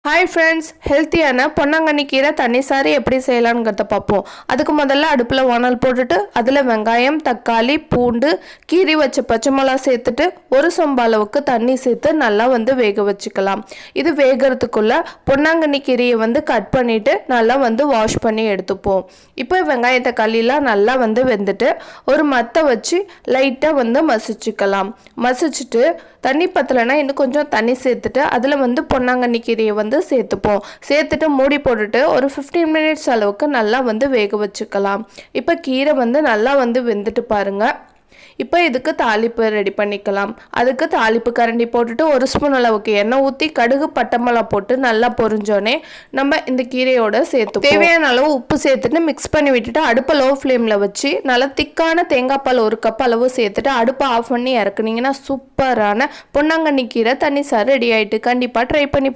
Hi friends, ஹெல்த்தியான பொன்னாங்கண்ணி கீரை தண்ணி சாறு எப்படி செய்யலாம்ங்கிறத பார்ப்போம். அதுக்கு முதல்ல அடுப்பில் வானல் போட்டுட்டு அதில் வெங்காயம், தக்காளி, பூண்டு, கீரி வச்ச பச்சை மிளகா சேர்த்துட்டு ஒரு சொம்பு அளவுக்கு தண்ணி சேர்த்து நல்லா வேக வச்சுக்கலாம். இது வேகிறதுக்குள்ளே பொன்னாங்கண்ணி கீரையை கட் பண்ணிவிட்டு நல்லா வாஷ் பண்ணி எடுத்துப்போம். இப்போ வெங்காயம் தக்காளிலாம் நல்லா வெந்துட்டு ஒரு மத்தை வச்சு லைட்டாக மசிச்சுக்கலாம். மசிச்சுட்டு தண்ணி பத்தலைன்னா இன்னும் கொஞ்சம் தண்ணி சேர்த்துட்டு அதில் பொன்னாங்கண்ணி கீரையை சேர்த்துப்போம். சேர்த்துட்டு மூடி போட்டுட்டு ஒரு 15 மினிட்ஸ் அளவுக்கு நல்லா வேக வச்சுக்கலாம். இப்போ கீரை நல்லா வெந்துட்டு பாருங்கள். இப்போ இதுக்கு தாளிப்பு ரெடி பண்ணிக்கலாம். அதுக்கு தாளிப்பு கரண்டி போட்டுட்டு ஒரு ஸ்பூன் அளவுக்கு எண்ணெய் ஊற்றி கடுகு பட்டை போட்டு நல்லா பொரிஞ்சோடனே நம்ம இந்த கீரையோட சேர்த்து தேவையான அளவு உப்பு சேர்த்துட்டு மிக்ஸ் பண்ணி விட்டுட்டு அடுப்பை லோ ஃப்ளேமில் வச்சு நல்லா திக்கான தேங்காய் பால் 1 கப் அளவு சேர்த்துட்டு அடுப்பை ஆஃப் பண்ணி இறக்குனீங்கன்னா சூப்பரான பொன்னாங்கண்ணி கீரை தண்ணி சாறு ரெடி ஆகிட்டு. கண்டிப்பாக ட்ரை பண்ணி